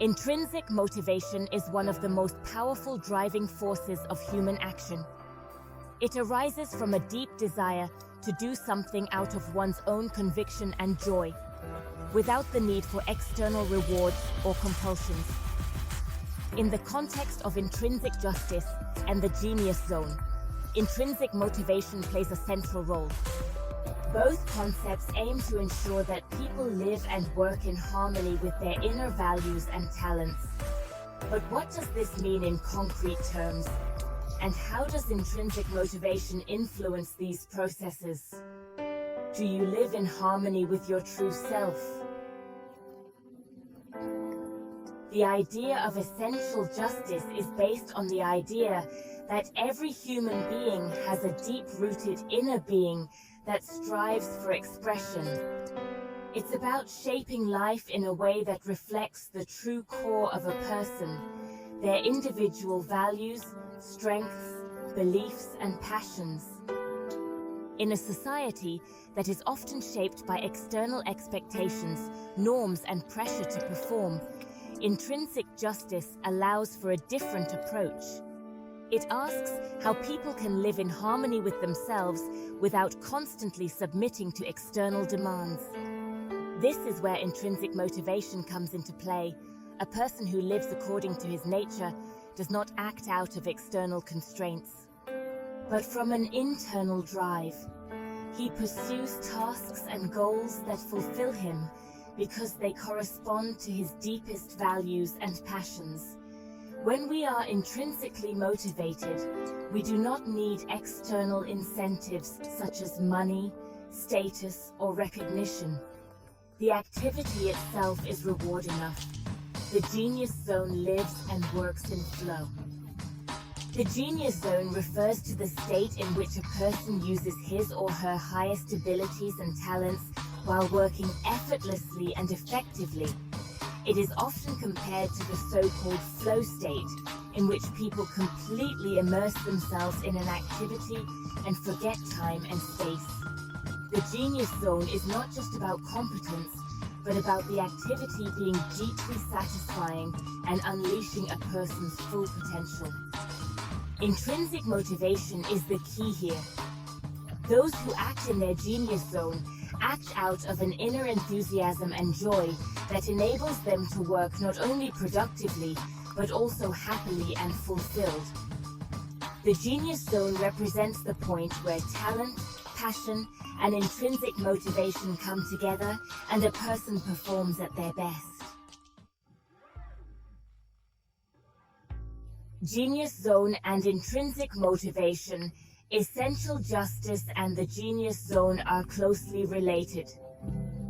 Intrinsic motivation is one of the most powerful driving forces of human action. It arises from a deep desire to do something out of one's own conviction and joy, without the need for external rewards or compulsions. In the context of intrinsic justice and the genius zone, intrinsic motivation plays a central role. Both concepts aim to ensure that people live and work in harmony with their inner values and talents. But what does this mean in concrete terms? And how does intrinsic motivation influence these processes? Do you live in harmony with your true self? The idea of essential justice is based on the idea that every human being has a deep-rooted inner being that strives for expression. It's about shaping life in a way that reflects the true core of a person, their individual values, strengths, beliefs, and passions. In a society that is often shaped by external expectations, norms, and pressure to perform, intrinsic justice allows for a different approach. It asks how people can live in harmony with themselves without constantly submitting to external demands. This is where intrinsic motivation comes into play. A person who lives according to his nature does not act out of external constraints, but from an internal drive. He pursues tasks and goals that fulfill him because they correspond to his deepest values and passions. When we are intrinsically motivated, we do not need external incentives such as money, status, or recognition. The activity itself is reward enough. The genius zone lives and works in flow. The genius zone refers to the state in which a person uses his or her highest abilities and talents while working effortlessly and effectively. It is often compared to the so-called flow state, in which people completely immerse themselves in an activity and forget time and space. The genius zone is not just about competence, but about the activity being deeply satisfying and unleashing a person's full potential. Intrinsic motivation is the key here. Those who act in their genius zone act out of an inner enthusiasm and joy that enables them to work not only productively, but also happily and fulfilled. The genius zone represents the point where talent, passion, and intrinsic motivation come together and a person performs at their best. Genius zone and intrinsic motivation, essential justice and the genius zone are closely related.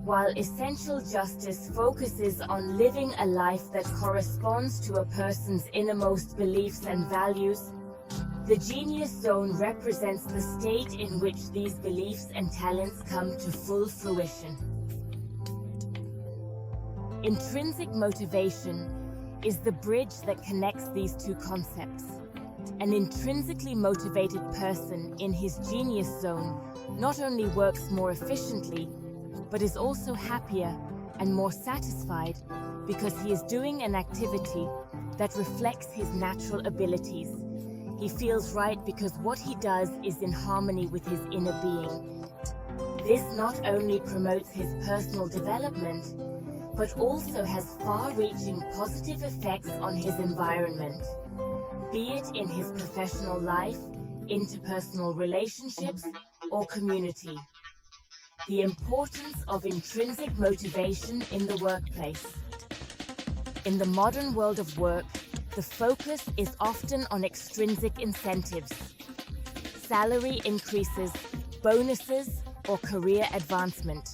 While essential justice focuses on living a life that corresponds to a person's innermost beliefs and values, the genius zone represents the state in which these beliefs and talents come to full fruition. Intrinsic motivation is the bridge that connects these two concepts. An intrinsically motivated person in his genius zone not only works more efficiently, but is also happier and more satisfied because he is doing an activity that reflects his natural abilities. He feels right because what he does is in harmony with his inner being. This not only promotes his personal development, but also has far-reaching positive effects on his environment, be it in his professional life, interpersonal relationships, or community. The importance of intrinsic motivation in the workplace. In the modern world of work, the focus is often on extrinsic incentives, salary increases, bonuses, or career advancement.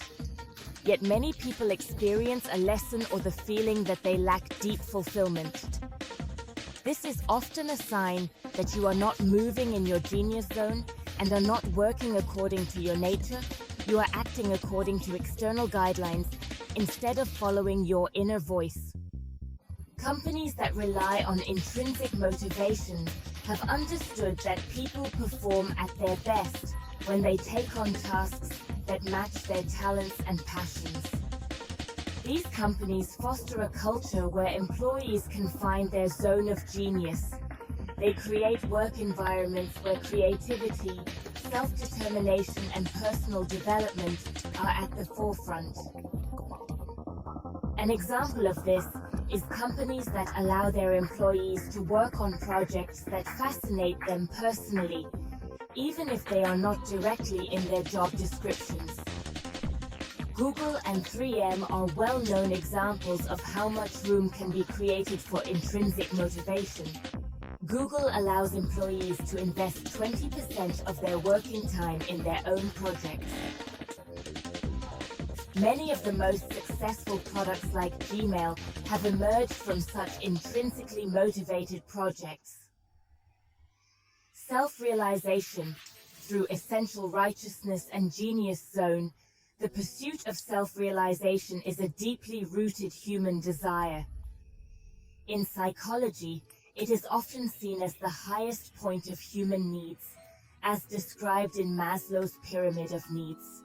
Yet many people experience a lesson or the feeling that they lack deep fulfillment. This is often a sign that you are not moving in your genius zone and are not working according to your nature. You are acting according to external guidelines instead of following your inner voice. Companies that rely on intrinsic motivation have understood that people perform at their best when they take on tasks that match their talents and passions. These companies foster a culture where employees can find their zone of genius. They create work environments where creativity, self-determination, and personal development are at the forefront. An example of this is companies that allow their employees to work on projects that fascinate them personally, even if they are not directly in their job descriptions. Google and 3M are well-known examples of how much room can be created for intrinsic motivation. Google allows employees to invest 20% of their working time in their own projects. Many of the most successful products like Gmail have emerged from such intrinsically motivated projects. Self-realization through essential righteousness and genius zone. The pursuit of self-realization is a deeply rooted human desire. In psychology, it is often seen as the highest point of human needs, as described in Maslow's pyramid of needs.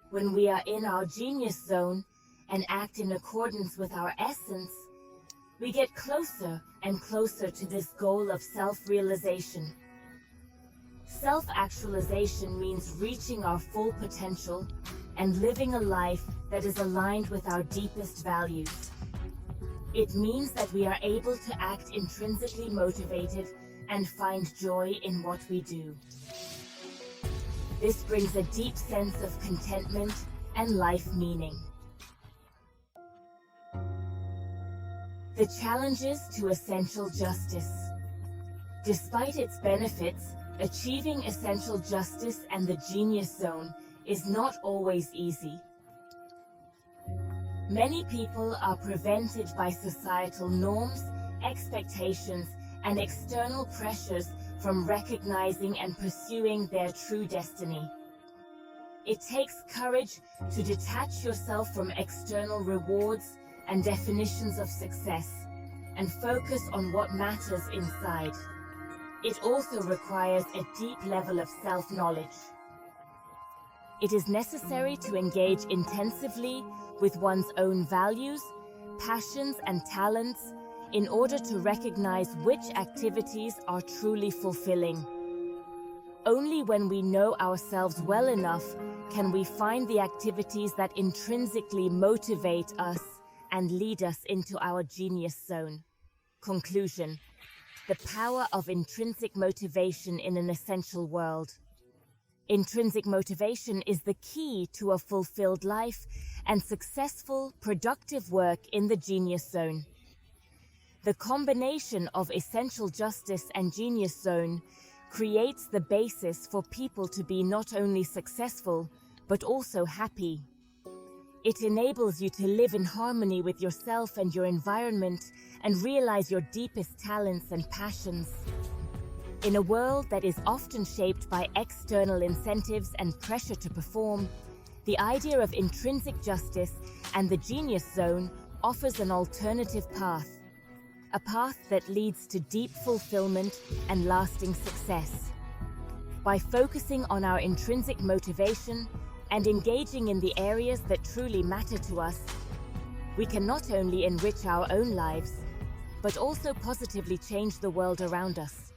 When we are in our genius zone and act in accordance with our essence, we get closer and closer to this goal of self-realization. Self-actualization means reaching our full potential and living a life that is aligned with our deepest values. It means that we are able to act intrinsically motivated and find joy in what we do. This brings a deep sense of contentment and life meaning. The challenges to essential justice. Despite its benefits, achieving essential justice and the genius zone is not always easy. Many people are prevented by societal norms, expectations, and external pressures from recognizing and pursuing their true destiny. It takes courage to detach yourself from external rewards and definitions of success and focus on what matters inside. It also requires a deep level of self-knowledge. It is necessary to engage intensively with one's own values, passions, and talents in order to recognize which activities are truly fulfilling. Only when we know ourselves well enough can we find the activities that intrinsically motivate us and lead us into our genius zone. Conclusion: the power of intrinsic motivation in an essential world. Intrinsic motivation is the key to a fulfilled life and successful, productive work in the genius zone. The combination of essential justice and genius zone creates the basis for people to be not only successful, but also happy. It enables you to live in harmony with yourself and your environment and realize your deepest talents and passions. In a world that is often shaped by external incentives and pressure to perform, the idea of intrinsic justice and the genius zone offers an alternative path, a path that leads to deep fulfillment and lasting success. By focusing on our intrinsic motivation and engaging in the areas that truly matter to us, we can not only enrich our own lives, but also positively change the world around us.